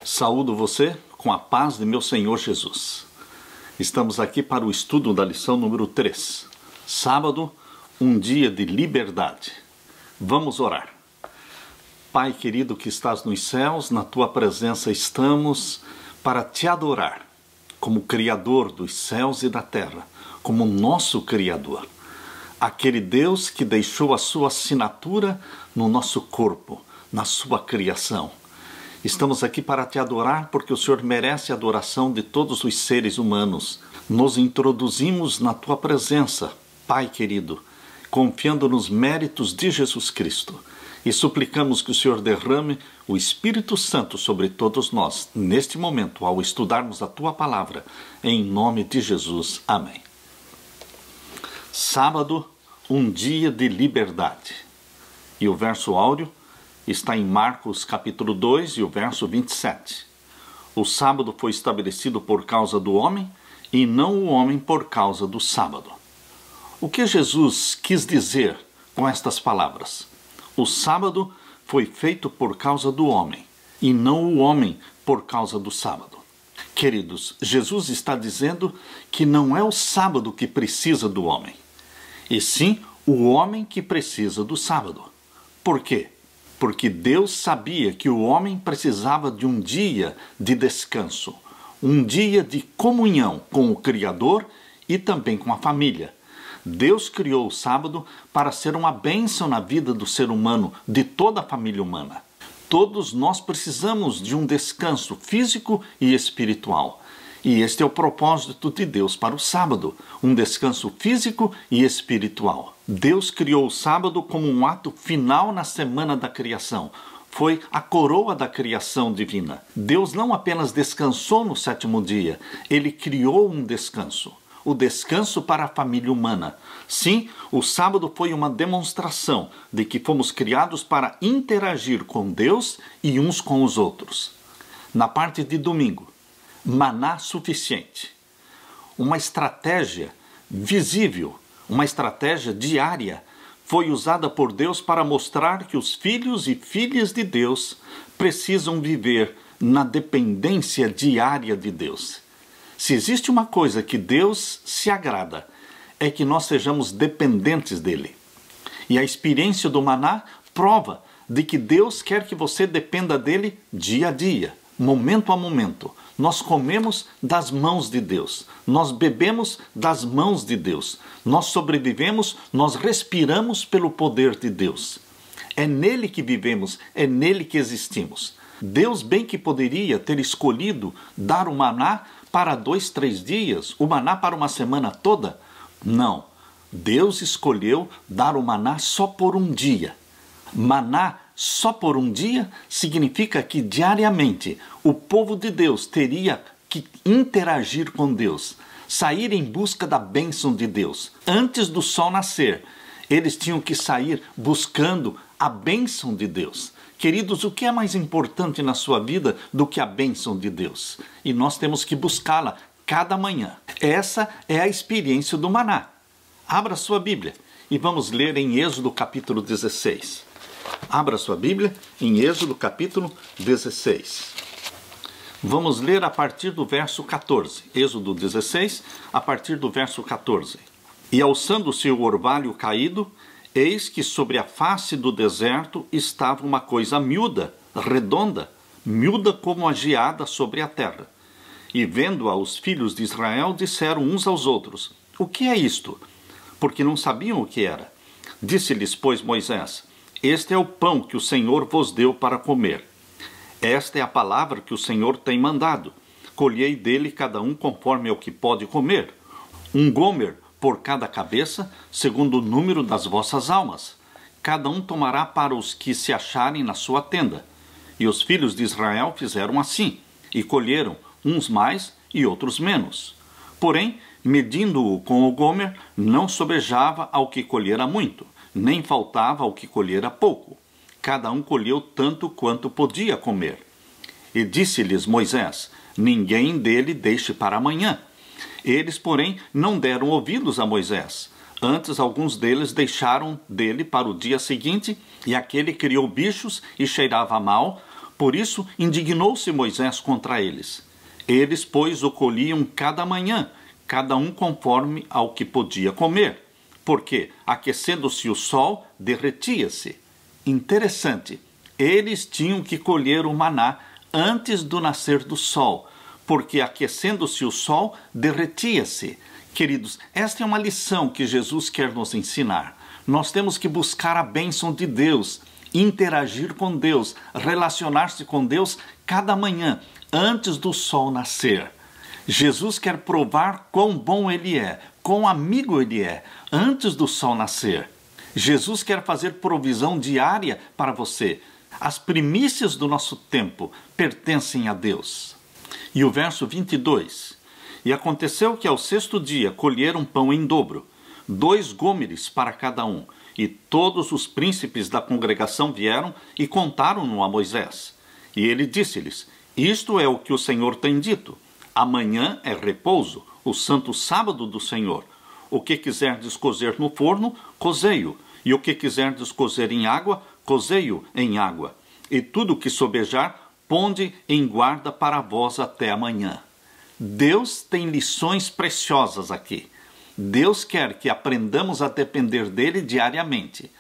Saúdo você com a paz de meu Senhor Jesus. Estamos aqui para o estudo da lição número 3. Sábado, um dia de liberdade. Vamos orar. Pai querido que estás nos céus, na tua presença estamos para te adorar como Criador dos céus e da terra, como nosso Criador. Aquele Deus que deixou a sua assinatura no nosso corpo, na sua criação. Estamos aqui para te adorar porque o Senhor merece a adoração de todos os seres humanos. Nos introduzimos na tua presença, Pai querido, confiando nos méritos de Jesus Cristo. E suplicamos que o Senhor derrame o Espírito Santo sobre todos nós, neste momento, ao estudarmos a tua palavra. Em nome de Jesus. Amém. Sábado, um dia de liberdade. E o verso áureo está em Marcos capítulo 2 e o verso 27. O sábado foi estabelecido por causa do homem e não o homem por causa do sábado. O que Jesus quis dizer com estas palavras? O sábado foi feito por causa do homem e não o homem por causa do sábado. Queridos, Jesus está dizendo que não é o sábado que precisa do homem, e sim o homem que precisa do sábado. Por quê? Porque Deus sabia que o homem precisava de um dia de descanso, um dia de comunhão com o Criador e também com a família. Deus criou o sábado para ser uma bênção na vida do ser humano, de toda a família humana. Todos nós precisamos de um descanso físico e espiritual. E este é o propósito de Deus para o sábado, um descanso físico e espiritual. Deus criou o sábado como um ato final na semana da criação. Foi a coroa da criação divina. Deus não apenas descansou no sétimo dia, Ele criou um descanso. O descanso para a família humana. Sim, o sábado foi uma demonstração de que fomos criados para interagir com Deus e uns com os outros. Na parte de domingo, maná suficiente. Uma estratégia visível, uma estratégia diária, foi usada por Deus para mostrar que os filhos e filhas de Deus precisam viver na dependência diária de Deus. Se existe uma coisa que Deus se agrada, é que nós sejamos dependentes dele. E a experiência do maná prova de que Deus quer que você dependa dele dia a dia, momento a momento. Nós comemos das mãos de Deus, nós bebemos das mãos de Deus, nós sobrevivemos, nós respiramos pelo poder de Deus. É nele que vivemos, é nele que existimos. Deus bem que poderia ter escolhido dar o maná para 2, 3 dias, o maná para uma semana toda. Não, Deus escolheu dar o maná só por um dia. Maná só por um dia significa que diariamente o povo de Deus teria que interagir com Deus, sair em busca da bênção de Deus. Antes do sol nascer, eles tinham que sair buscando a bênção de Deus. Queridos, o que é mais importante na sua vida do que a bênção de Deus? E nós temos que buscá-la cada manhã. Essa é a experiência do maná. Abra sua Bíblia e vamos ler em Êxodo capítulo 16. Abra sua Bíblia em Êxodo capítulo 16. Vamos ler a partir do verso 14. Êxodo 16, a partir do verso 14. E alçando-se o orvalho caído, eis que sobre a face do deserto estava uma coisa miúda, redonda, miúda como a geada sobre a terra. E vendo-a os filhos de Israel, disseram uns aos outros: O que é isto? Porque não sabiam o que era. Disse-lhes, pois, Moisés: Este é o pão que o Senhor vos deu para comer. Esta é a palavra que o Senhor tem mandado. Colhei dele cada um conforme ao que pode comer. Um gomer por cada cabeça, segundo o número das vossas almas. Cada um tomará para os que se acharem na sua tenda. E os filhos de Israel fizeram assim, e colheram, uns mais e outros menos. Porém, medindo-o com o gomer, não sobejava ao que colhera muito, nem faltava ao que colhera pouco. Cada um colheu tanto quanto podia comer. E disse-lhes Moisés: Ninguém dele deixe para amanhã. Eles, porém, não deram ouvidos a Moisés. Antes, alguns deles deixaram dele para o dia seguinte, e aquele criou bichos e cheirava mal, Por isso indignou-se Moisés contra eles. Eles, pois, o colhiam cada manhã, cada um conforme ao que podia comer, porque, aquecendo-se o sol, derretia-se. Interessante, eles tinham que colher o maná antes do nascer do sol, porque, aquecendo-se o sol, derretia-se. Queridos, esta é uma lição que Jesus quer nos ensinar. Nós temos que buscar a bênção de Deus, interagir com Deus, relacionar-se com Deus cada manhã, antes do sol nascer. Jesus quer provar quão bom Ele é, quão amigo Ele é, antes do sol nascer. Jesus quer fazer provisão diária para você. As primícias do nosso tempo pertencem a Deus. E o verso 22. E aconteceu que ao sexto dia colheram pão em dobro, 2 gômeres para cada um. E todos os príncipes da congregação vieram e contaram-no a Moisés. E ele disse-lhes: Isto é o que o Senhor tem dito. Amanhã é repouso, o santo sábado do Senhor. O que quiserdes cozer no forno, cozei-o. E o que quiserdes cozer em água, cozei-o em água. E tudo o que sobejar, ponde em guarda para vós até amanhã. Deus tem lições preciosas aqui. Deus quer que aprendamos a depender dele diariamente.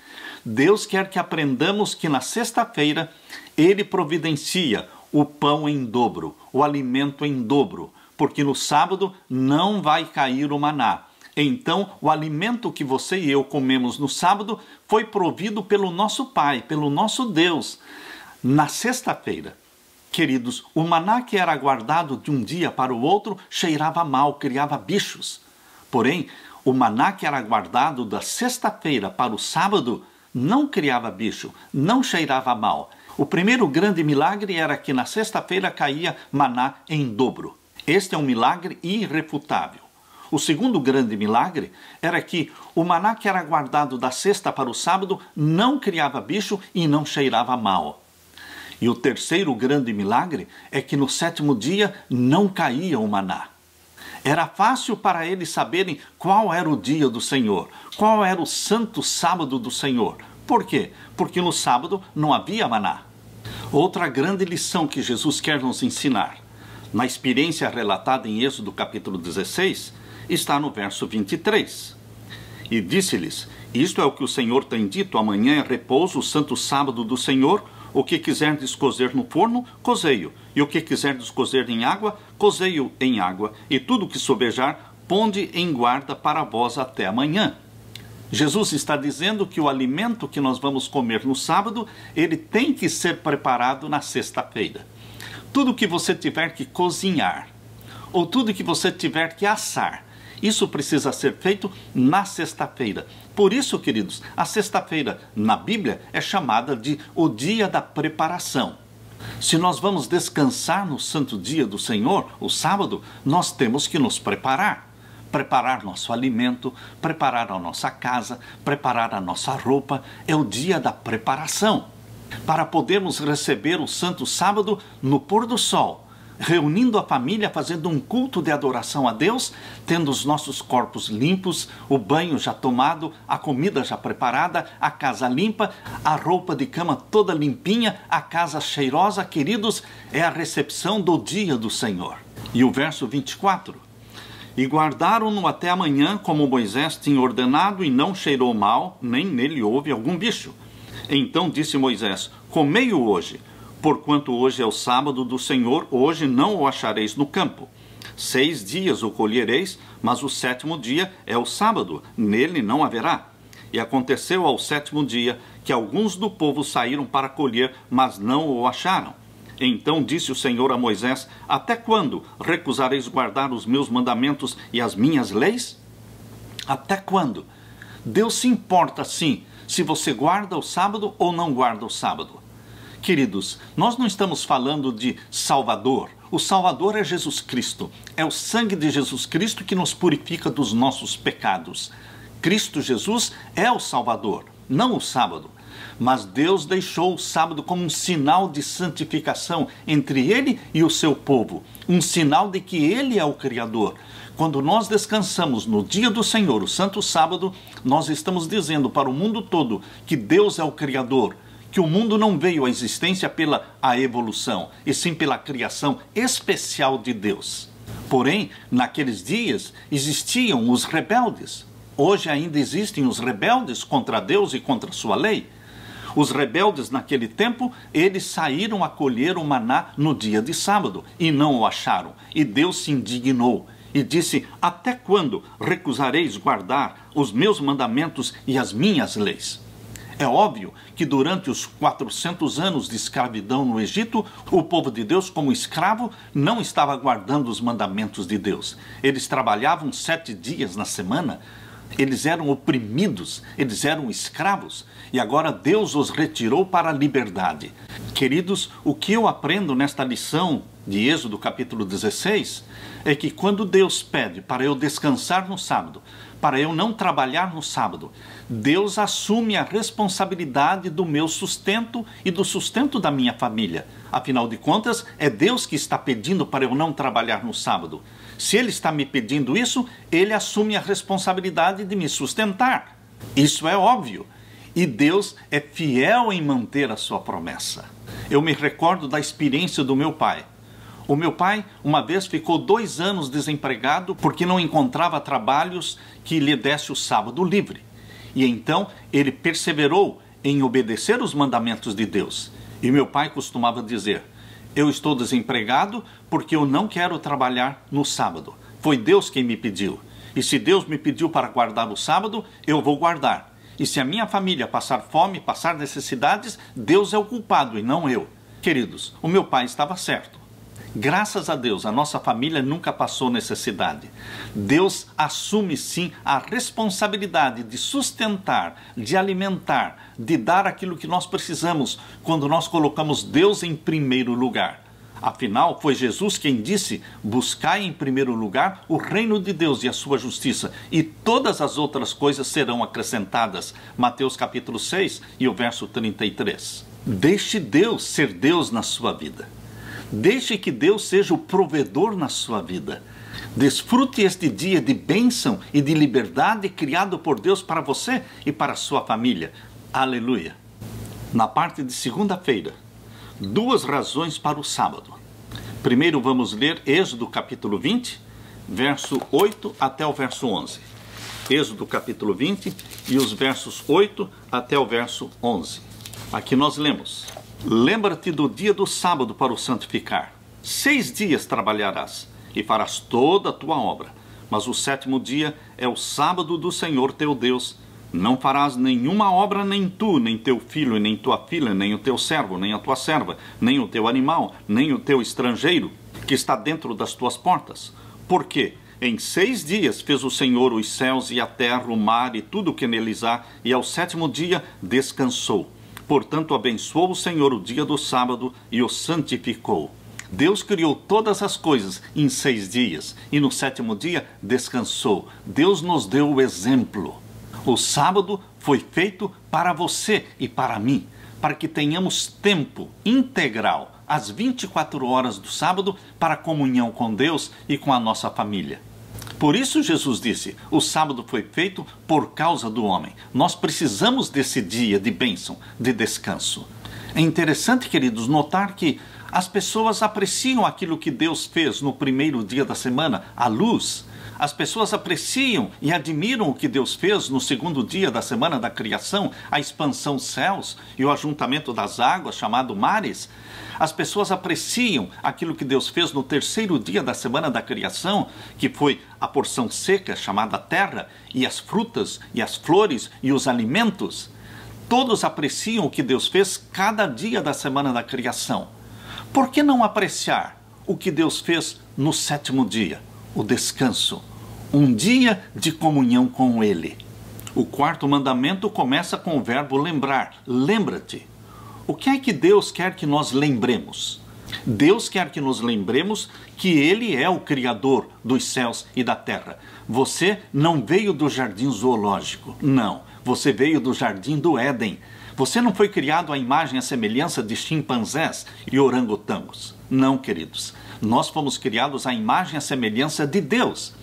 Deus quer que aprendamos que na sexta-feira ele providencia o pão em dobro, o alimento em dobro, porque no sábado não vai cair o maná. Então, o alimento que você e eu comemos no sábado foi provido pelo nosso Pai, pelo nosso Deus. Na sexta-feira, queridos, o maná que era guardado de um dia para o outro cheirava mal, criava bichos. Porém, o maná que era guardado da sexta-feira para o sábado não criava bicho, não cheirava mal. O primeiro grande milagre era que na sexta-feira caía maná em dobro. Este é um milagre irrefutável. O segundo grande milagre era que o maná que era guardado da sexta para o sábado não criava bicho e não cheirava mal. E o terceiro grande milagre é que no sétimo dia não caía o maná. Era fácil para eles saberem qual era o dia do Senhor, qual era o santo sábado do Senhor. Por quê? Porque no sábado não havia maná. Outra grande lição que Jesus quer nos ensinar, na experiência relatada em Êxodo capítulo 16, está no verso 23. E disse-lhes: Isto é o que o Senhor tem dito, amanhã é repouso, o santo sábado do Senhor. O que quiserdes cozer no forno, cozei-o. E o que quiserdes cozer em água, cozei-o em água. E tudo que sobejar, ponde em guarda para vós até amanhã. Jesus está dizendo que o alimento que nós vamos comer no sábado, ele tem que ser preparado na sexta-feira. Tudo que você tiver que cozinhar, ou tudo que você tiver que assar, isso precisa ser feito na sexta-feira. Por isso, queridos, a sexta-feira na Bíblia é chamada de o dia da preparação. Se nós vamos descansar no santo dia do Senhor, o sábado, nós temos que nos preparar. Preparar nosso alimento, preparar a nossa casa, preparar a nossa roupa. É o dia da preparação. Para podermos receber o santo sábado no pôr do sol, reunindo a família, fazendo um culto de adoração a Deus, tendo os nossos corpos limpos, o banho já tomado, a comida já preparada, a casa limpa, a roupa de cama toda limpinha, a casa cheirosa. Queridos, é a recepção do dia do Senhor. E o verso 24. E guardaram-no até amanhã, como Moisés tinha ordenado, e não cheirou mal, nem nele houve algum bicho. Então disse Moisés: Comei-o hoje, porquanto hoje é o sábado do Senhor, hoje não o achareis no campo. 6 dias o colhereis, mas o 7º dia é o sábado, nele não haverá. E aconteceu ao 7º dia que alguns do povo saíram para colher, mas não o acharam. Então disse o Senhor a Moisés: Até quando recusareis guardar os meus mandamentos e as minhas leis? Até quando? Deus se importa, sim, se você guarda o sábado ou não guarda o sábado. Queridos, nós não estamos falando de Salvador. O Salvador é Jesus Cristo. É o sangue de Jesus Cristo que nos purifica dos nossos pecados. Cristo Jesus é o Salvador, não o sábado. Mas Deus deixou o sábado como um sinal de santificação entre Ele e o seu povo. Um sinal de que Ele é o Criador. Quando nós descansamos no dia do Senhor, o santo sábado, nós estamos dizendo para o mundo todo que Deus é o Criador, que o mundo não veio à existência pela a evolução, e sim pela criação especial de Deus. Porém, naqueles dias existiam os rebeldes. Hoje ainda existem os rebeldes contra Deus e contra sua lei. Os rebeldes naquele tempo, eles saíram a colher o maná no dia de sábado e não o acharam. E Deus se indignou e disse: até quando recusareis guardar os meus mandamentos e as minhas leis? É óbvio que durante os 400 anos de escravidão no Egito, o povo de Deus, como escravo, não estava guardando os mandamentos de Deus. Eles trabalhavam 7 dias na semana, eles eram oprimidos, eles eram escravos, e agora Deus os retirou para a liberdade. Queridos, o que eu aprendo nesta lição de Êxodo capítulo 16 é que quando Deus pede para eu descansar no sábado, para eu não trabalhar no sábado, Deus assume a responsabilidade do meu sustento e do sustento da minha família. Afinal de contas, é Deus que está pedindo para eu não trabalhar no sábado. Se Ele está me pedindo isso, Ele assume a responsabilidade de me sustentar. Isso é óbvio. E Deus é fiel em manter a sua promessa. Eu me recordo da experiência do meu pai. O meu pai, uma vez, ficou 2 anos desempregado porque não encontrava trabalhos que lhe desse o sábado livre. E então ele perseverou em obedecer os mandamentos de Deus. E meu pai costumava dizer: eu estou desempregado porque eu não quero trabalhar no sábado. Foi Deus quem me pediu. E se Deus me pediu para guardar o sábado, eu vou guardar. E se a minha família passar fome, passar necessidades, Deus é o culpado e não eu. Queridos, o meu pai estava certo. Graças a Deus, a nossa família nunca passou necessidade. Deus assume sim a responsabilidade de sustentar, de alimentar, de dar aquilo que nós precisamos quando nós colocamos Deus em primeiro lugar. Afinal, foi Jesus quem disse: buscai em primeiro lugar o reino de Deus e a sua justiça, e todas as outras coisas serão acrescentadas. Mateus capítulo 6 e o verso 33. Deixe Deus ser Deus na sua vida. Deixe que Deus seja o provedor na sua vida. Desfrute este dia de bênção e de liberdade criado por Deus para você e para a sua família. Aleluia! Na parte de segunda-feira, 2 razões para o sábado. Primeiro vamos ler Êxodo capítulo 20, verso 8 até o verso 11. Êxodo capítulo 20 e os versos 8 até o verso 11. Aqui nós lemos: lembra-te do dia do sábado para o santificar. 6 dias trabalharás e farás toda a tua obra, mas o 7º dia é o sábado do Senhor teu Deus. Não farás nenhuma obra, nem tu, nem teu filho, nem tua filha, nem o teu servo, nem a tua serva, nem o teu animal, nem o teu estrangeiro, que está dentro das tuas portas. Porque em 6 dias fez o Senhor os céus e a terra, o mar e tudo o que neles há, e ao 7º dia descansou. Portanto, abençoou o Senhor o dia do sábado e o santificou. Deus criou todas as coisas em 6 dias e no 7º dia descansou. Deus nos deu o exemplo. O sábado foi feito para você e para mim, para que tenhamos tempo integral, às 24 horas do sábado, para comunhão com Deus e com a nossa família. Por isso Jesus disse: o sábado foi feito por causa do homem. Nós precisamos desse dia de bênção, de descanso. É interessante, queridos, notar que as pessoas apreciam aquilo que Deus fez no primeiro dia da semana, a luz. As pessoas apreciam e admiram o que Deus fez no 2º dia da semana da criação, a expansão dos céus e o ajuntamento das águas, chamado mares. As pessoas apreciam aquilo que Deus fez no 3º dia da semana da criação, que foi a porção seca, chamada terra, e as frutas, e as flores, e os alimentos. Todos apreciam o que Deus fez cada dia da semana da criação. Por que não apreciar o que Deus fez no 7º dia, o descanso? Um dia de comunhão com Ele. O 4º mandamento começa com o verbo lembrar. Lembra-te. O que é que Deus quer que nós lembremos? Deus quer que nos lembremos que Ele é o Criador dos céus e da terra. Você não veio do jardim zoológico, não. Você veio do jardim do Éden. Você não foi criado à imagem e à semelhança de chimpanzés e orangotangos. Não, queridos. Nós fomos criados à imagem e à semelhança de Deus.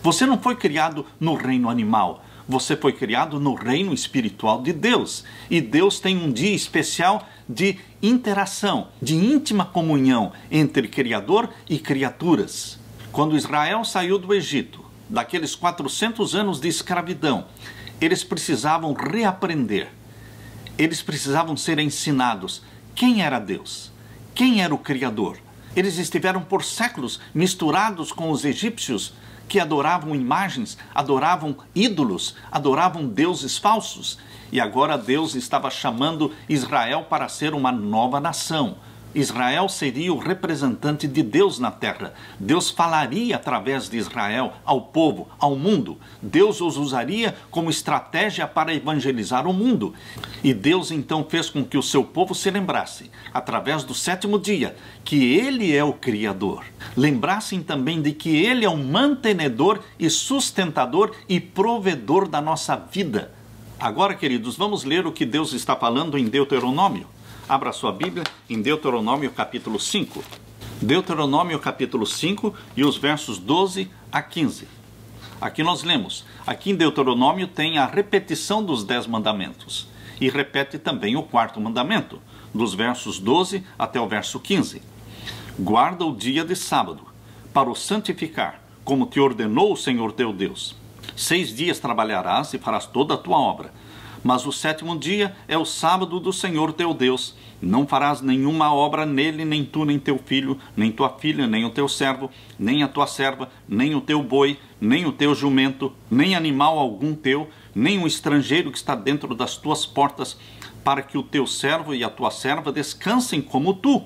Você não foi criado no reino animal. você foi criado no reino espiritual de Deus. E Deus tem um dia especial de interação, de íntima comunhão entre Criador e criaturas. Quando Israel saiu do Egito, daqueles 400 anos de escravidão, eles precisavam reaprender. Eles precisavam ser ensinados quem era Deus, quem era o Criador. Eles estiveram por séculos misturados com os egípcios, que adoravam imagens, adoravam ídolos, adoravam deuses falsos. E agora Deus estava chamando Israel para ser uma nova nação. Israel seria o representante de Deus na terra. Deus falaria através de Israel ao povo, ao mundo. Deus os usaria como estratégia para evangelizar o mundo. E Deus então fez com que o seu povo se lembrasse, através do 7º dia, que Ele é o Criador. Lembrassem também de que Ele é o mantenedor e sustentador e provedor da nossa vida. Agora, queridos, vamos ler o que Deus está falando em Deuteronômio. Abra sua Bíblia em Deuteronômio capítulo 5. Deuteronômio capítulo 5 e os versos 12 a 15. Aqui nós lemos. Aqui em Deuteronômio tem a repetição dos 10 mandamentos. E repete também o 4º mandamento, dos versos 12 até o verso 15. Guarda o dia de sábado, para o santificar, como te ordenou o Senhor teu Deus. 6 dias trabalharás e farás toda a tua obra. Mas o 7º dia é o sábado do Senhor teu Deus. Não farás nenhuma obra nele, nem tu, nem teu filho, nem tua filha, nem o teu servo, nem a tua serva, nem o teu boi, nem o teu jumento, nem animal algum teu, nem o estrangeiro que está dentro das tuas portas, para que o teu servo e a tua serva descansem como tu.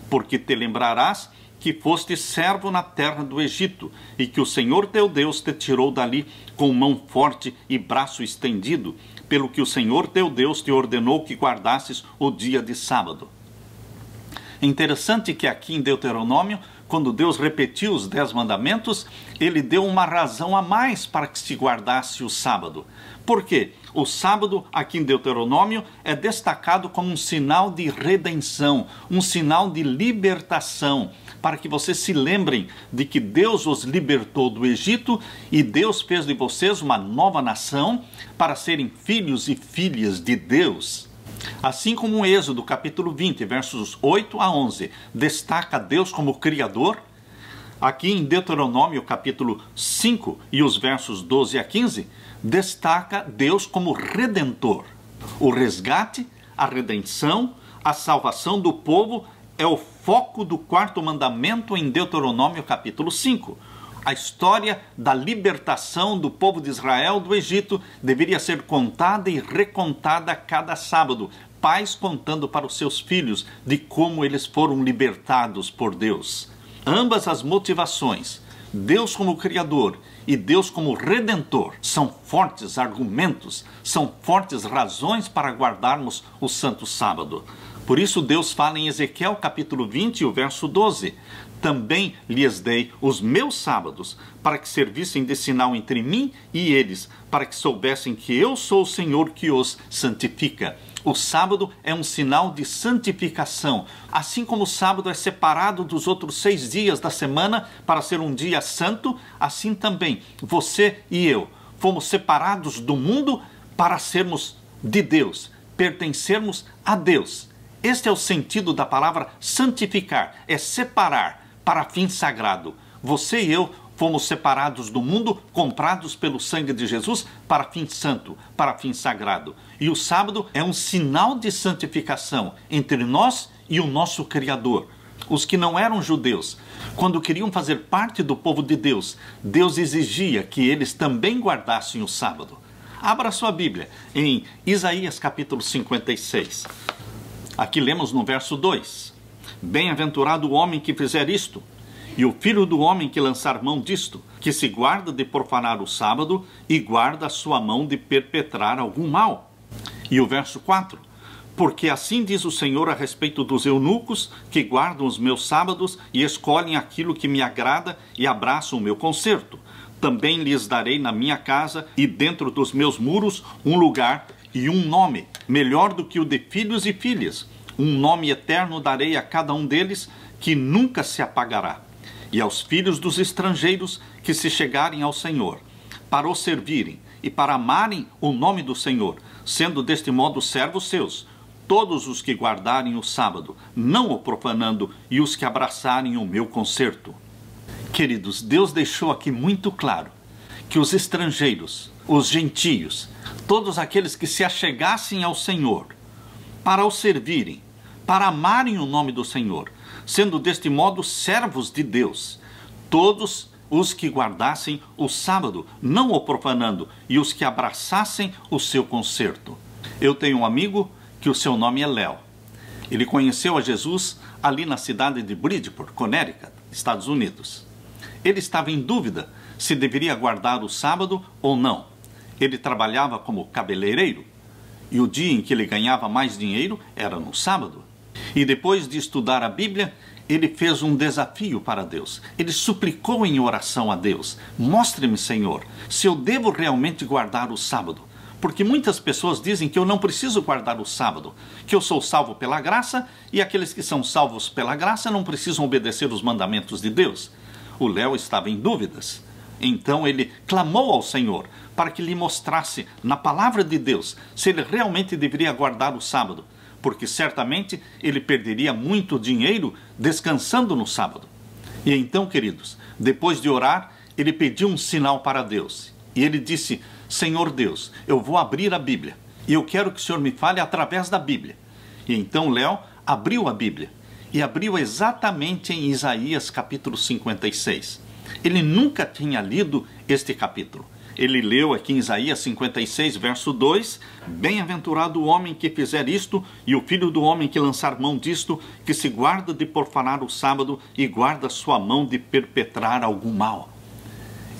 Porque te lembrarás que foste servo na terra do Egito, e que o Senhor teu Deus te tirou dali com mão forte e braço estendido, pelo que o Senhor teu Deus te ordenou que guardasses o dia de sábado. É interessante que aqui em Deuteronômio, quando Deus repetiu os 10 mandamentos, ele deu uma razão a mais para que se guardasse o sábado. Por quê? O sábado, aqui em Deuteronômio, é destacado como um sinal de redenção, um sinal de libertação, para que vocês se lembrem de que Deus os libertou do Egito e Deus fez de vocês uma nova nação para serem filhos e filhas de Deus. Assim como o Êxodo, capítulo 20, versos 8 a 11, destaca Deus como Criador, aqui em Deuteronômio, capítulo 5, e os versos 12 a 15, destaca Deus como Redentor. O resgate, a redenção, a salvação do povo é o foco do 4º mandamento em Deuteronômio, capítulo 5. A história da libertação do povo de Israel do Egito deveria ser contada e recontada a cada sábado, pais contando para os seus filhos de como eles foram libertados por Deus. Ambas as motivações, Deus como Criador e Deus como Redentor, são fortes argumentos, são fortes razões para guardarmos o Santo Sábado. Por isso Deus fala em Ezequiel capítulo 20, o verso 12. Também lhes dei os meus sábados, para que servissem de sinal entre mim e eles, para que soubessem que eu sou o Senhor que os santifica. O sábado é um sinal de santificação. Assim como o sábado é separado dos outros 6 dias da semana para ser um dia santo, assim também você e eu fomos separados do mundo para sermos de Deus, pertencermos a Deus. Este é o sentido da palavra santificar, é separar para fim sagrado. Você e eu fomos separados do mundo, comprados pelo sangue de Jesus para fim santo, para fim sagrado. E o sábado é um sinal de santificação entre nós e o nosso Criador. Os que não eram judeus, quando queriam fazer parte do povo de Deus, Deus exigia que eles também guardassem o sábado. Abra sua Bíblia em Isaías capítulo 56. Aqui lemos no verso 2. Bem-aventurado o homem que fizer isto, e o filho do homem que lançar mão disto, que se guarda de profanar o sábado e guarda a sua mão de perpetrar algum mal. E o verso 4. Porque assim diz o Senhor a respeito dos eunucos que guardam os meus sábados e escolhem aquilo que me agrada e abraçam o meu concerto. Também lhes darei na minha casa e dentro dos meus muros um lugar e um nome, melhor do que o de filhos e filhas. Um nome eterno darei a cada um deles, que nunca se apagará. E aos filhos dos estrangeiros que se chegarem ao Senhor, para o servirem e para amarem o nome do Senhor, sendo deste modo servos seus, todos os que guardarem o sábado, não o profanando, e os que abraçarem o meu concerto. Queridos, Deus deixou aqui muito claro que os estrangeiros, os gentios, todos aqueles que se achegassem ao Senhor, para o servirem, para amarem o nome do Senhor, sendo deste modo servos de Deus, todos os que guardassem o sábado, não o profanando, e os que abraçassem o seu concerto. Eu tenho um amigo que o seu nome é Léo. Ele conheceu a Jesus ali na cidade de Bridgeport, Connecticut, Estados Unidos. Ele estava em dúvida se deveria guardar o sábado ou não. Ele trabalhava como cabeleireiro e o dia em que ele ganhava mais dinheiro era no sábado. E depois de estudar a Bíblia, ele fez um desafio para Deus. Ele suplicou em oração a Deus: mostre-me, Senhor, se eu devo realmente guardar o sábado. Porque muitas pessoas dizem que eu não preciso guardar o sábado, que eu sou salvo pela graça e aqueles que são salvos pela graça não precisam obedecer os mandamentos de Deus. O Léo estava em dúvidas. Então ele clamou ao Senhor para que lhe mostrasse na palavra de Deus se ele realmente deveria guardar o sábado, porque certamente ele perderia muito dinheiro descansando no sábado. E então, queridos, depois de orar, ele pediu um sinal para Deus. E ele disse: Senhor Deus, eu vou abrir a Bíblia e eu quero que o Senhor me fale através da Bíblia. E então Léo abriu a Bíblia e abriu exatamente em Isaías capítulo 56. Ele nunca tinha lido este capítulo. Ele leu aqui em Isaías 56, verso 2: Bem-aventurado o homem que fizer isto, e o filho do homem que lançar mão disto, que se guarda de profanar o sábado e guarda sua mão de perpetrar algum mal.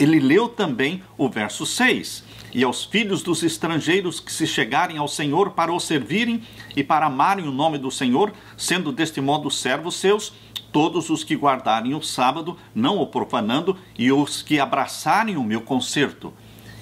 Ele leu também o verso 6: E aos filhos dos estrangeiros que se chegarem ao Senhor para o servirem e para amarem o nome do Senhor, sendo deste modo servos seus, todos os que guardarem o sábado, não o profanando, e os que abraçarem o meu concerto.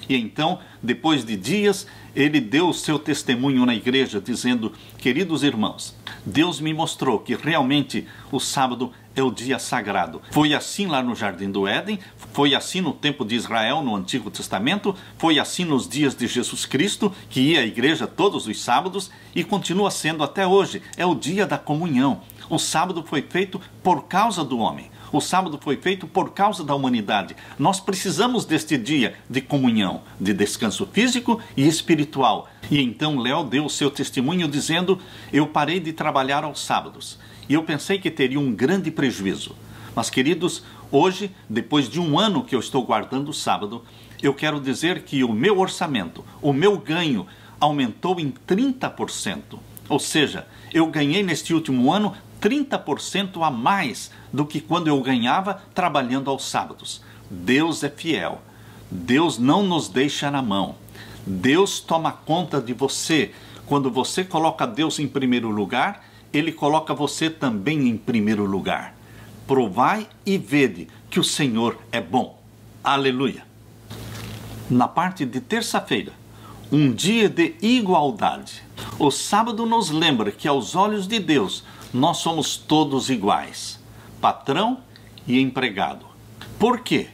E então, depois de dias, ele deu o seu testemunho na igreja, dizendo: queridos irmãos, Deus me mostrou que realmente o sábado é o dia sagrado. Foi assim lá no Jardim do Éden, foi assim no tempo de Israel, no Antigo Testamento, foi assim nos dias de Jesus Cristo, que ia à igreja todos os sábados, e continua sendo até hoje. É o dia da comunhão. O sábado foi feito por causa do homem. O sábado foi feito por causa da humanidade. Nós precisamos deste dia de comunhão, de descanso físico e espiritual. E então Léo deu o seu testemunho dizendo: eu parei de trabalhar aos sábados e eu pensei que teria um grande prejuízo. Mas, queridos, hoje, depois de um ano que eu estou guardando o sábado, eu quero dizer que o meu orçamento, o meu ganho, aumentou em 30%. Ou seja, eu ganhei neste último ano 30% a mais do que quando eu ganhava trabalhando aos sábados. Deus é fiel. Deus não nos deixa na mão. Deus toma conta de você. Quando você coloca Deus em primeiro lugar, Ele coloca você também em primeiro lugar. Provai e vede que o Senhor é bom. Aleluia. Na parte de terça-feira, um dia de igualdade. O sábado nos lembra que aos olhos de Deus nós somos todos iguais, patrão e empregado. Por quê?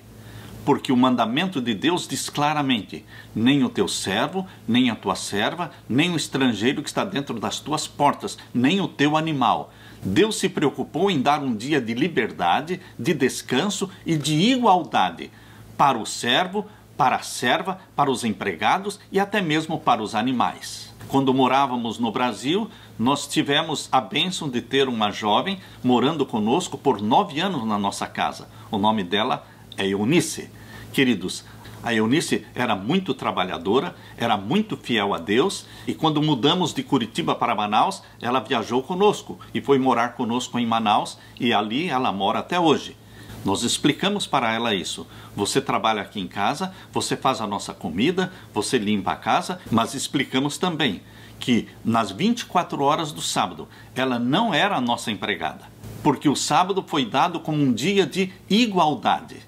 Porque o mandamento de Deus diz claramente: nem o teu servo, nem a tua serva, nem o estrangeiro que está dentro das tuas portas, nem o teu animal. Deus se preocupou em dar um dia de liberdade, de descanso e de igualdade para o servo, para a serva, para os empregados e até mesmo para os animais. Quando morávamos no Brasil, nós tivemos a bênção de ter uma jovem morando conosco por 9 anos na nossa casa. O nome dela é Eunice. Queridos, a Eunice era muito trabalhadora, era muito fiel a Deus, e quando mudamos de Curitiba para Manaus, ela viajou conosco e foi morar conosco em Manaus, e ali ela mora até hoje. Nós explicamos para ela isso. Você trabalha aqui em casa, você faz a nossa comida, você limpa a casa, mas explicamos também que nas 24 horas do sábado, ela não era a nossa empregada, porque o sábado foi dado como um dia de igualdade.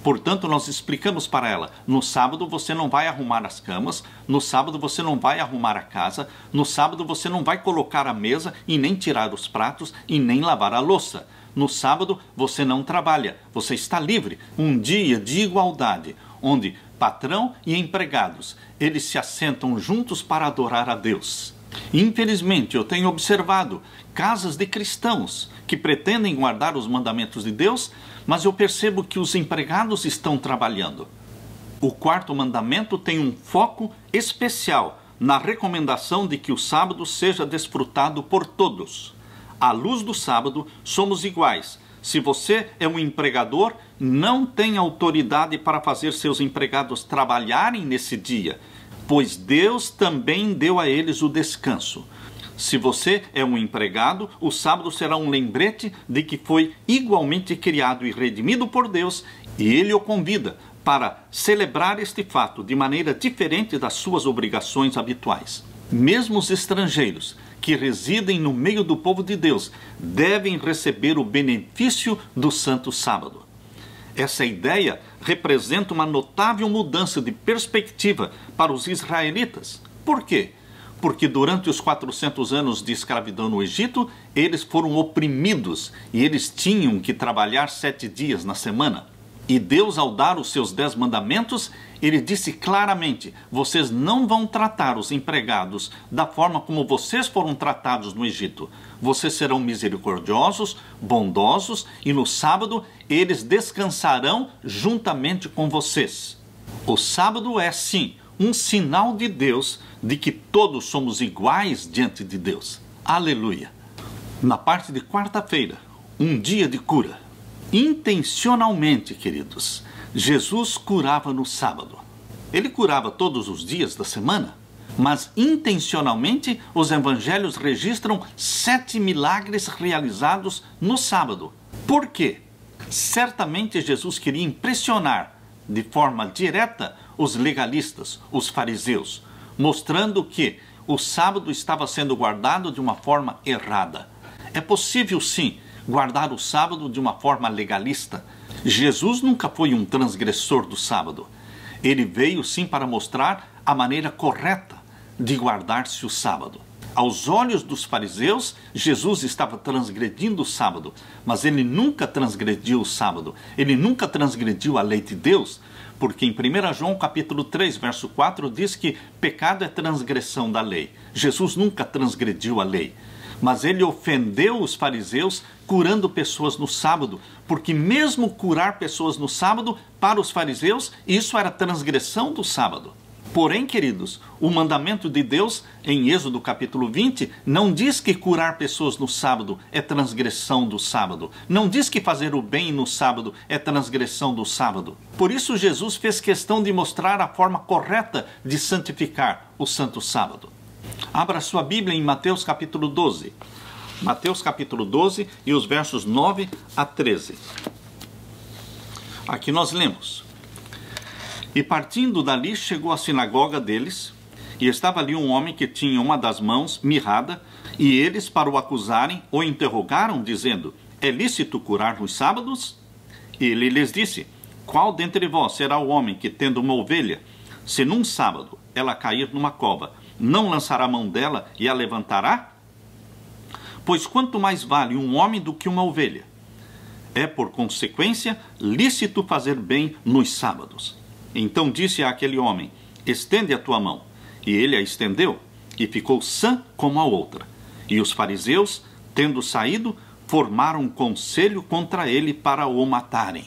Portanto, nós explicamos para ela: no sábado você não vai arrumar as camas, no sábado você não vai arrumar a casa, no sábado você não vai colocar a mesa e nem tirar os pratos e nem lavar a louça. No sábado você não trabalha, você está livre. Um dia de igualdade, onde patrão e empregados, eles se assentam juntos para adorar a Deus. Infelizmente, eu tenho observado casas de cristãos que pretendem guardar os mandamentos de Deus, mas eu percebo que os empregados estão trabalhando. O quarto mandamento tem um foco especial na recomendação de que o sábado seja desfrutado por todos. À luz do sábado, somos iguais. Se você é um empregador, não tem autoridade para fazer seus empregados trabalharem nesse dia, pois Deus também deu a eles o descanso. Se você é um empregado, o sábado será um lembrete de que foi igualmente criado e redimido por Deus, e Ele o convida para celebrar este fato de maneira diferente das suas obrigações habituais. Mesmo os estrangeiros que residem no meio do povo de Deus devem receber o benefício do Santo Sábado. Essa ideia representa uma notável mudança de perspectiva para os israelitas. Por quê? Porque durante os 400 anos de escravidão no Egito, eles foram oprimidos e eles tinham que trabalhar 7 dias na semana. E Deus, ao dar os seus 10 mandamentos, Ele disse claramente: vocês não vão tratar os empregados da forma como vocês foram tratados no Egito. Vocês serão misericordiosos, bondosos, e no sábado eles descansarão juntamente com vocês. O sábado é, sim, um sinal de Deus de que todos somos iguais diante de Deus. Aleluia! Na parte de quarta-feira, um dia de cura. Intencionalmente, queridos, Jesus curava no sábado. Ele curava todos os dias da semana, mas intencionalmente os evangelhos registram 7 milagres realizados no sábado. Por quê? Certamente Jesus queria impressionar de forma direta os legalistas, os fariseus, mostrando que o sábado estava sendo guardado de uma forma errada. É possível, sim, guardar o sábado de uma forma legalista. Jesus nunca foi um transgressor do sábado. Ele veio sim para mostrar a maneira correta de guardar-se o sábado. Aos olhos dos fariseus, Jesus estava transgredindo o sábado, mas ele nunca transgrediu o sábado. Ele nunca transgrediu a lei de Deus, porque em 1 João capítulo 3, verso 4, diz que pecado é transgressão da lei. Jesus nunca transgrediu a lei. Mas ele ofendeu os fariseus curando pessoas no sábado, porque mesmo curar pessoas no sábado, para os fariseus, isso era transgressão do sábado. Porém, queridos, o mandamento de Deus, em Êxodo capítulo 20, não diz que curar pessoas no sábado é transgressão do sábado. Não diz que fazer o bem no sábado é transgressão do sábado. Por isso, Jesus fez questão de mostrar a forma correta de santificar o santo sábado. Abra sua Bíblia em Mateus capítulo 12. Mateus capítulo 12 e os versos 9 a 13. Aqui nós lemos: E partindo dali chegou à sinagoga deles, e estava ali um homem que tinha uma das mãos mirrada, e eles, para o acusarem, o interrogaram, dizendo: É lícito curar nos sábados? Ele lhes disse: Qual dentre vós será o homem que, tendo uma ovelha, se num sábado ela cair numa cova, não lançará a mão dela e a levantará? Pois quanto mais vale um homem do que uma ovelha? É, por consequência, lícito fazer bem nos sábados. Então disse àquele homem: Estende a tua mão. E ele a estendeu, e ficou sã como a outra. E os fariseus, tendo saído, formaram um conselho contra ele para o matarem.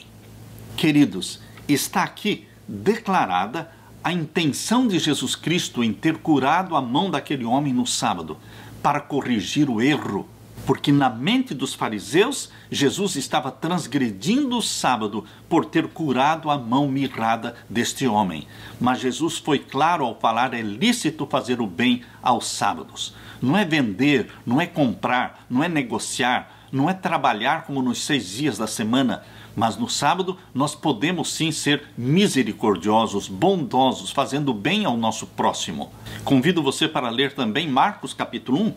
Queridos, está aqui declarada a intenção de Jesus Cristo em ter curado a mão daquele homem no sábado, para corrigir o erro. Porque na mente dos fariseus, Jesus estava transgredindo o sábado por ter curado a mão mirrada deste homem. Mas Jesus foi claro ao falar: é lícito fazer o bem aos sábados. Não é vender, não é comprar, não é negociar, não é trabalhar como nos 6 dias da semana. Mas no sábado nós podemos sim ser misericordiosos, bondosos, fazendo bem ao nosso próximo. Convido você para ler também Marcos capítulo 1.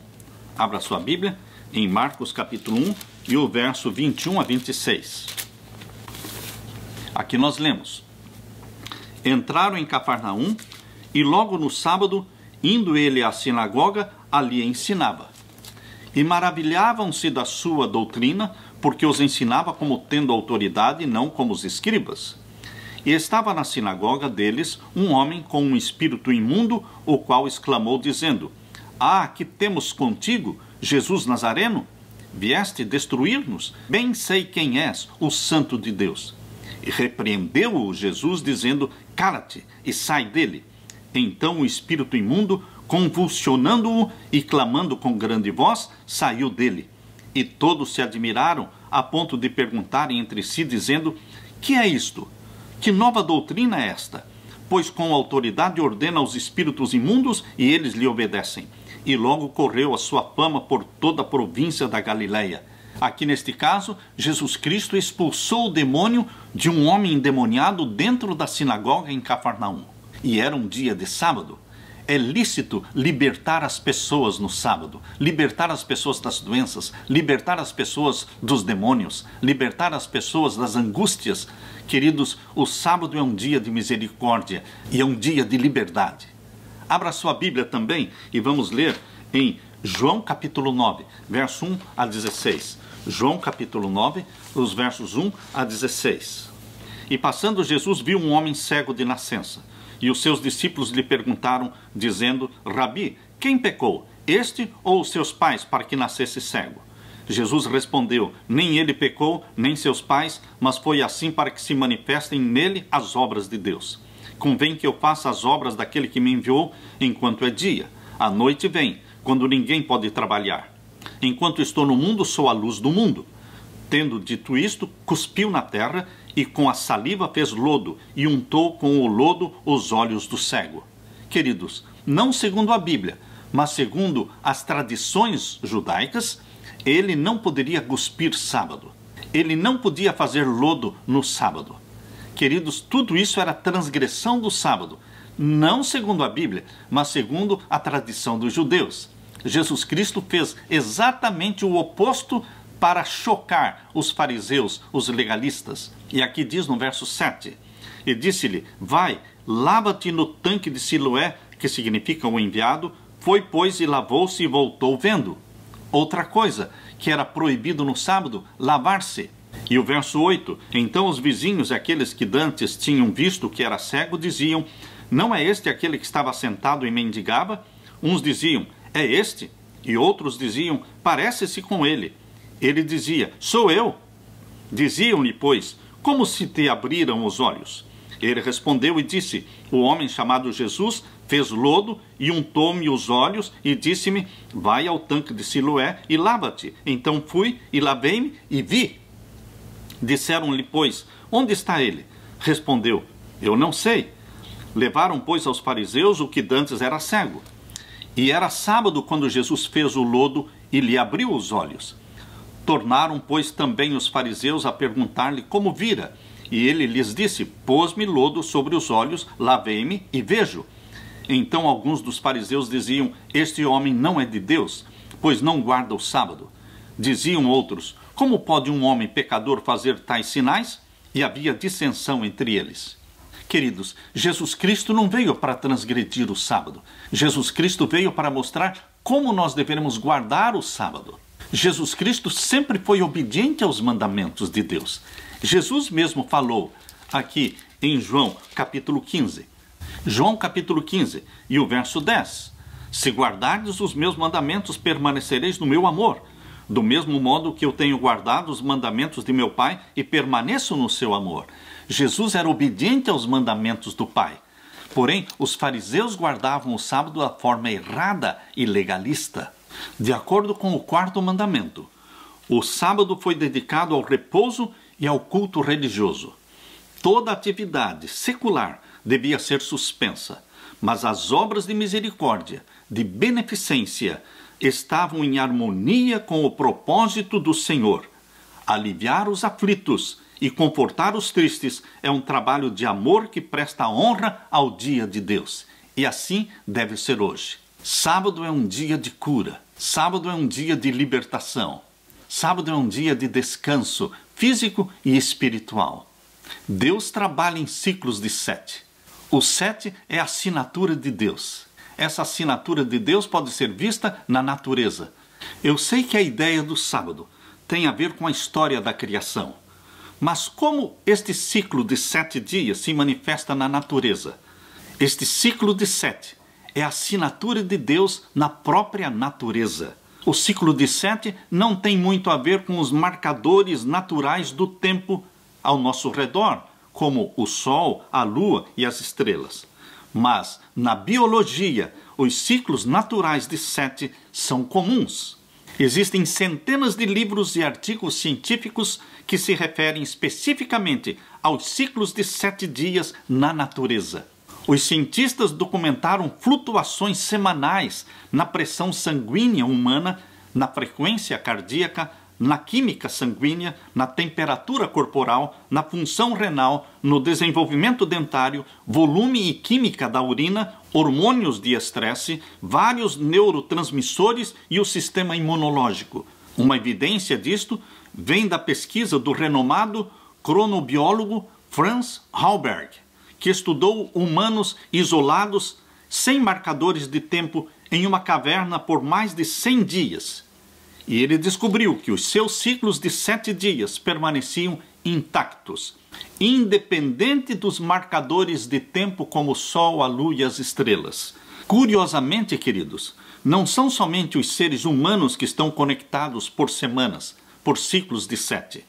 Abra sua Bíblia em Marcos capítulo 1 e o verso 21 a 26. Aqui nós lemos: Entraram em Cafarnaum, e logo no sábado, indo ele à sinagoga, ali ensinava. E maravilhavam-se da sua doutrina, porque os ensinava como tendo autoridade e não como os escribas. E estava na sinagoga deles um homem com um espírito imundo, o qual exclamou, dizendo: Ah, que temos contigo, Jesus Nazareno? Vieste destruir-nos? Bem sei quem és, o Santo de Deus. E repreendeu-o Jesus, dizendo: Cala-te e sai dele. Então o espírito imundo, convulsionando-o e clamando com grande voz, saiu dele. E todos se admiraram, a ponto de perguntarem entre si, dizendo: Que é isto? Que nova doutrina é esta? Pois com autoridade ordena aos espíritos imundos e eles lhe obedecem. E logo correu a sua fama por toda a província da Galileia. Aqui neste caso, Jesus Cristo expulsou o demônio de um homem endemoniado dentro da sinagoga em Cafarnaum. E era um dia de sábado. É lícito libertar as pessoas no sábado, libertar as pessoas das doenças, libertar as pessoas dos demônios, libertar as pessoas das angústias. Queridos, o sábado é um dia de misericórdia e é um dia de liberdade. Abra sua Bíblia também e vamos ler em João capítulo 9, verso 1 a 16. João capítulo 9, os versos 1 a 16. E passando Jesus viu um homem cego de nascença. E os seus discípulos lhe perguntaram, dizendo: Rabi, quem pecou, este ou os seus pais, para que nascesse cego? Jesus respondeu: Nem ele pecou, nem seus pais, mas foi assim para que se manifestem nele as obras de Deus. Convém que eu faça as obras daquele que me enviou enquanto é dia. A noite vem, quando ninguém pode trabalhar. Enquanto estou no mundo, sou a luz do mundo. Tendo dito isto, cuspiu na terra e com a saliva fez lodo e untou com o lodo os olhos do cego. Queridos, não segundo a Bíblia, mas segundo as tradições judaicas, ele não poderia cuspir sábado. Ele não podia fazer lodo no sábado. Queridos, tudo isso era transgressão do sábado, não segundo a Bíblia, mas segundo a tradição dos judeus. Jesus Cristo fez exatamente o oposto para chocar os fariseus, os legalistas. E aqui diz no verso 7, e disse-lhe: Vai, lava-te no tanque de Siloé, que significa o enviado. Foi, pois, e lavou-se e voltou vendo. Outra coisa, que era proibido no sábado, lavar-se. E o verso 8, então os vizinhos, aqueles que dantes tinham visto que era cego, diziam: Não é este aquele que estava sentado e mendigava? Uns diziam: É este? E outros diziam: Parece-se com ele. Ele dizia: Sou eu. Diziam-lhe, pois: Como se te abriram os olhos? Ele respondeu e disse: O homem chamado Jesus fez lodo e untou-me os olhos e disse-me: Vai ao tanque de Siloé e lava-te. Então fui e lavei-me e vi. Disseram-lhe, pois: Onde está ele? Respondeu: Eu não sei. Levaram, pois, aos fariseus o que dantes era cego. E era sábado quando Jesus fez o lodo e lhe abriu os olhos. Tornaram, pois, também os fariseus a perguntar-lhe como vira. E ele lhes disse: Pôs-me lodo sobre os olhos, lavei-me e vejo. Então alguns dos fariseus diziam: Este homem não é de Deus, pois não guarda o sábado. Diziam outros: Como pode um homem pecador fazer tais sinais? E havia dissensão entre eles. Queridos, Jesus Cristo não veio para transgredir o sábado. Jesus Cristo veio para mostrar como nós devemos guardar o sábado. Jesus Cristo sempre foi obediente aos mandamentos de Deus. Jesus mesmo falou aqui em João capítulo 15. João capítulo 15 e o verso 10. Se guardardes os meus mandamentos, permanecereis no meu amor. Do mesmo modo que eu tenho guardado os mandamentos de meu Pai e permaneço no seu amor. Jesus era obediente aos mandamentos do Pai. Porém, os fariseus guardavam o sábado da forma errada e legalista. De acordo com o quarto mandamento, o sábado foi dedicado ao repouso e ao culto religioso. Toda atividade secular devia ser suspensa, mas as obras de misericórdia, de beneficência, estavam em harmonia com o propósito do Senhor. Aliviar os aflitos e confortar os tristes é um trabalho de amor que presta honra ao dia de Deus. E assim deve ser hoje. Sábado é um dia de cura. Sábado é um dia de libertação. Sábado é um dia de descanso físico e espiritual. Deus trabalha em ciclos de 7. O 7 é a assinatura de Deus. Essa assinatura de Deus pode ser vista na natureza. Eu sei que a ideia do sábado tem a ver com a história da criação. Mas como este ciclo de 7 dias se manifesta na natureza? Este ciclo de 7 é a assinatura de Deus na própria natureza. O ciclo de 7 não tem muito a ver com os marcadores naturais do tempo ao nosso redor, como o Sol, a Lua e as estrelas. Mas, na biologia, os ciclos naturais de 7 são comuns. Existem centenas de livros e artigos científicos que se referem especificamente aos ciclos de 7 dias na natureza. Os cientistas documentaram flutuações semanais na pressão sanguínea humana, na frequência cardíaca, na química sanguínea, na temperatura corporal, na função renal, no desenvolvimento dentário, volume e química da urina, hormônios de estresse, vários neurotransmissores e o sistema imunológico. Uma evidência disto vem da pesquisa do renomado cronobiólogo Franz Halberg, que estudou humanos isolados, sem marcadores de tempo, em uma caverna por mais de 100 dias. E ele descobriu que os seus ciclos de 7 dias permaneciam intactos, independente dos marcadores de tempo como o Sol, a Lua e as estrelas. Curiosamente, queridos, não são somente os seres humanos que estão conectados por semanas, por ciclos de 7.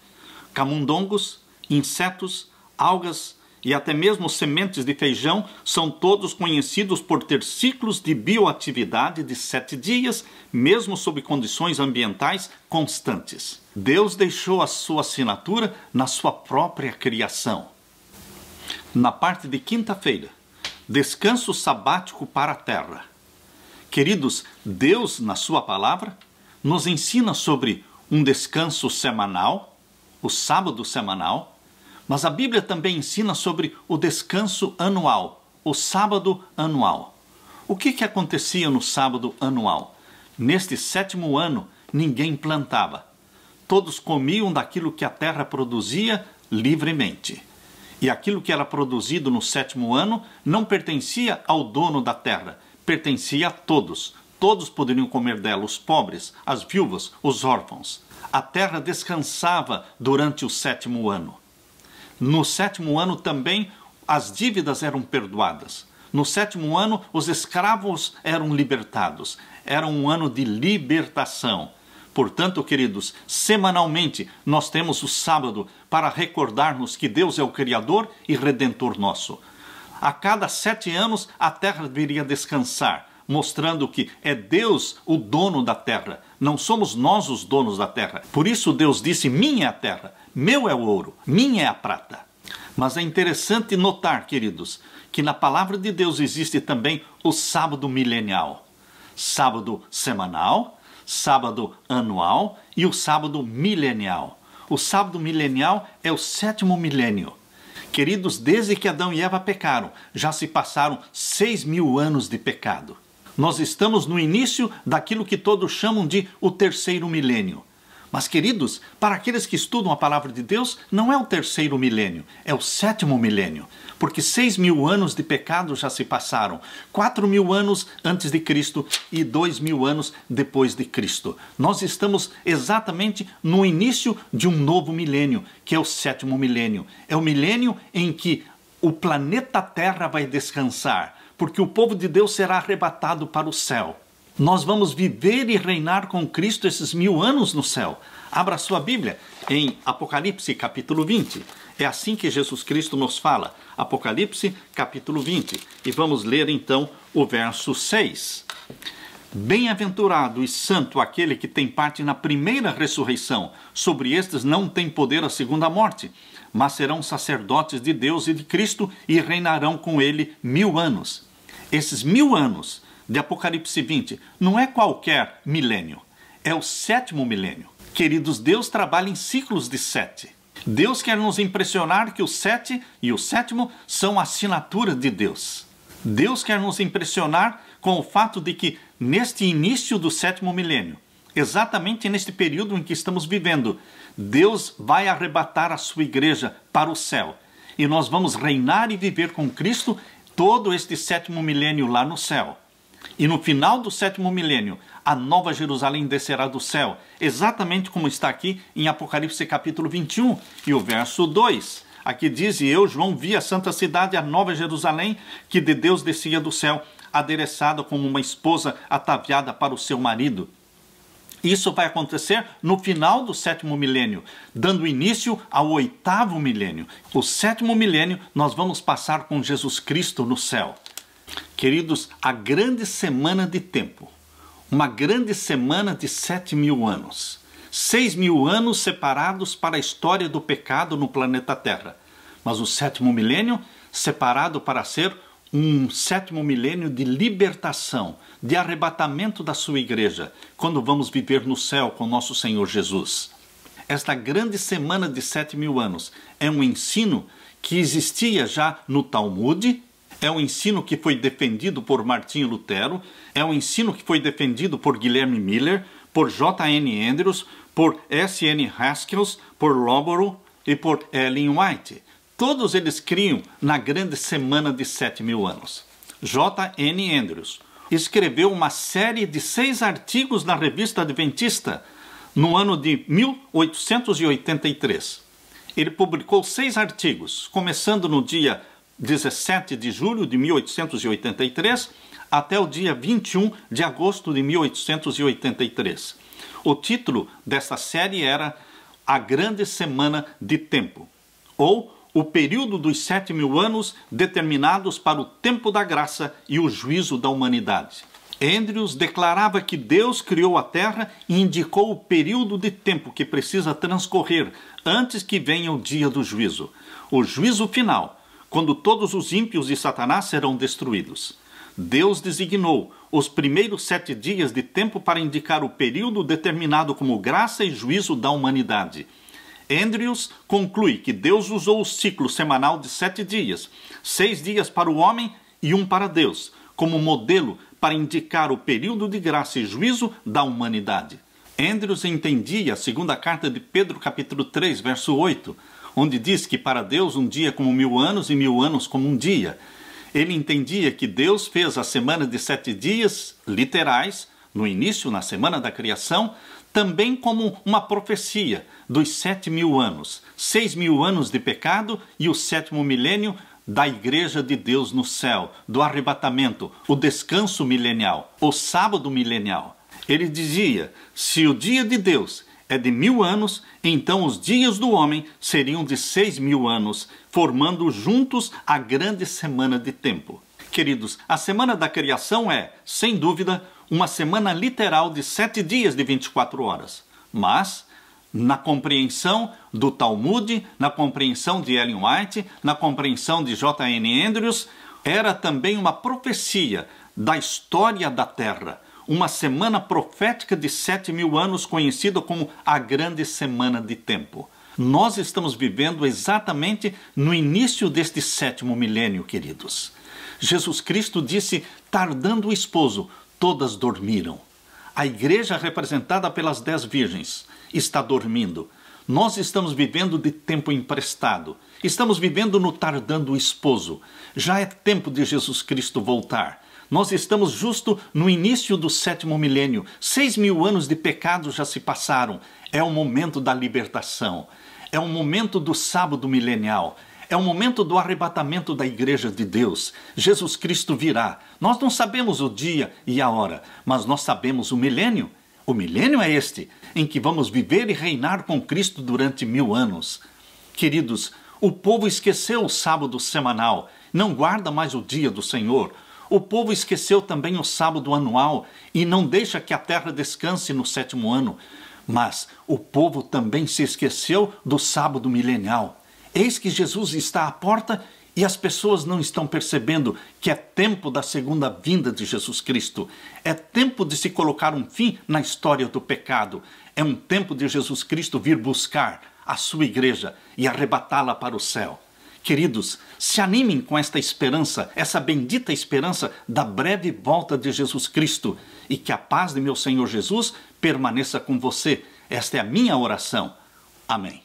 Camundongos, insetos, algas e até mesmo sementes de feijão são todos conhecidos por ter ciclos de bioatividade de 7 dias, mesmo sob condições ambientais constantes. Deus deixou a sua assinatura na sua própria criação. Na parte de quinta-feira, descanso sabático para a terra. Queridos, Deus, na sua palavra, nos ensina sobre um descanso semanal, o sábado semanal, mas a Bíblia também ensina sobre o descanso anual, o sábado anual. O que acontecia no sábado anual? Neste 7º ano, ninguém plantava. Todos comiam daquilo que a terra produzia livremente. E aquilo que era produzido no 7º ano não pertencia ao dono da terra, pertencia a todos. Todos poderiam comer dela, os pobres, as viúvas, os órfãos. A terra descansava durante o 7º ano. No 7º ano também as dívidas eram perdoadas. No 7º ano os escravos eram libertados. Era um ano de libertação. Portanto, queridos, semanalmente nós temos o sábado para recordarmos que Deus é o Criador e Redentor nosso. A cada 7 anos a terra deveria descansar, mostrando que é Deus o dono da terra. Não somos nós os donos da terra. Por isso Deus disse, minha é a terra, meu é o ouro, minha é a prata. Mas é interessante notar, queridos, que na palavra de Deus existe também o sábado milenial. Sábado semanal, sábado anual e o sábado milenial. O sábado milenial é o 7º milênio. Queridos, desde que Adão e Eva pecaram, já se passaram 6.000 anos de pecado. Nós estamos no início daquilo que todos chamam de o 3º milênio. Mas, queridos, para aqueles que estudam a palavra de Deus, não é o 3º milênio, é o 7º milênio. Porque 6.000 anos de pecado já se passaram, 4.000 anos antes de Cristo e 2.000 anos depois de Cristo. Nós estamos exatamente no início de um novo milênio, que é o 7º milênio. É o milênio em que o planeta Terra vai descansar, porque o povo de Deus será arrebatado para o céu. Nós vamos viver e reinar com Cristo esses 1000 anos no céu. Abra sua Bíblia em Apocalipse capítulo 20. É assim que Jesus Cristo nos fala. Apocalipse capítulo 20. E vamos ler então o verso 6. Bem-aventurado e santo aquele que tem parte na primeira ressurreição. Sobre estes não tem poder a segunda morte, mas serão sacerdotes de Deus e de Cristo e reinarão com ele 1000 anos. Esses 1000 anos de Apocalipse 20 não é qualquer milênio, é o 7º milênio. Queridos, Deus trabalha em ciclos de 7. Deus quer nos impressionar que o 7 e o 7º são a assinatura de Deus. Deus quer nos impressionar com o fato de que neste início do 7º milênio, exatamente neste período em que estamos vivendo, Deus vai arrebatar a sua igreja para o céu. E nós vamos reinar e viver com Cristo todo este 7º milênio lá no céu. E no final do 7º milênio, a nova Jerusalém descerá do céu, exatamente como está aqui em Apocalipse capítulo 21, e o verso 2. Aqui diz: e eu, João, vi a santa cidade, a nova Jerusalém, que de Deus descia do céu, adereçada como uma esposa ataviada para o seu marido. Isso vai acontecer no final do 7º milênio, dando início ao 8º milênio. O 7º milênio nós vamos passar com Jesus Cristo no céu. Queridos, a grande semana de tempo, uma grande semana de 7.000 anos. 6.000 anos separados para a história do pecado no planeta Terra. Mas o 7º milênio separado para ser um 7º milênio de libertação, de arrebatamento da sua igreja, quando vamos viver no céu com nosso Senhor Jesus. Esta grande semana de 7.000 anos é um ensino que existia já no Talmud, é um ensino que foi defendido por Martinho Lutero, é um ensino que foi defendido por Guilherme Miller, por J.N. Andrews, por S.N. Haskell, por Loborough e por Ellen White. Todos eles criam na grande semana de 7.000 anos. J.N. Andrews escreveu uma série de 6 artigos na Revista Adventista no ano de 1883. Ele publicou 6 artigos, começando no dia 17 de julho de 1883 até o dia 21 de agosto de 1883. O título dessa série era A Grande Semana de Tempo, ou o período dos 7.000 anos determinados para o tempo da graça e o juízo da humanidade. Andrews declarava que Deus criou a Terra e indicou o período de tempo que precisa transcorrer antes que venha o dia do juízo, o juízo final, quando todos os ímpios e Satanás serão destruídos. Deus designou os primeiros 7 dias de tempo para indicar o período determinado como graça e juízo da humanidade. Andrews conclui que Deus usou o ciclo semanal de 7 dias, 6 dias para o homem e 1 para Deus, como modelo para indicar o período de graça e juízo da humanidade. Andrews entendia a segunda carta de Pedro, capítulo 3, verso 8, onde diz que para Deus um dia é como 1.000 anos e 1.000 anos como um dia. Ele entendia que Deus fez a semana de 7 dias, literais, no início, na semana da criação, também como uma profecia dos 7.000 anos, 6.000 anos de pecado e o 7º milênio da Igreja de Deus no céu, do arrebatamento, o descanso milenial, o sábado milenial. Ele dizia: se o dia de Deus é de 1.000 anos, então os dias do homem seriam de 6.000 anos, formando juntos a grande semana de tempo. Queridos, a semana da criação é, sem dúvida, uma semana literal de 7 dias de 24 horas. Mas, na compreensão do Talmud, na compreensão de Ellen White, na compreensão de J.N. Andrews, era também uma profecia da história da Terra. Uma semana profética de 7.000 anos, conhecida como a Grande Semana de Tempo. Nós estamos vivendo exatamente no início deste 7º milênio, queridos. Jesus Cristo disse: tardando o esposo, todas dormiram. A igreja, representada pelas 10 virgens, está dormindo. Nós estamos vivendo de tempo emprestado. Estamos vivendo no tardando o esposo. Já é tempo de Jesus Cristo voltar. Nós estamos justo no início do 7º milênio. 6.000 anos de pecado já se passaram. É o momento da libertação. É o momento do sábado milenial. É o momento do arrebatamento da Igreja de Deus. Jesus Cristo virá. Nós não sabemos o dia e a hora, mas nós sabemos o milênio. O milênio é este, em que vamos viver e reinar com Cristo durante 1000 anos. Queridos, o povo esqueceu o sábado semanal, não guarda mais o dia do Senhor. O povo esqueceu também o sábado anual e não deixa que a terra descanse no 7º ano. Mas o povo também se esqueceu do sábado milenial. Eis que Jesus está à porta e as pessoas não estão percebendo que é tempo da segunda vinda de Jesus Cristo. É tempo de se colocar um fim na história do pecado. É um tempo de Jesus Cristo vir buscar a sua igreja e arrebatá-la para o céu. Queridos, se animem com esta esperança, essa bendita esperança da breve volta de Jesus Cristo, e que a paz de meu Senhor Jesus permaneça com você. Esta é a minha oração. Amém.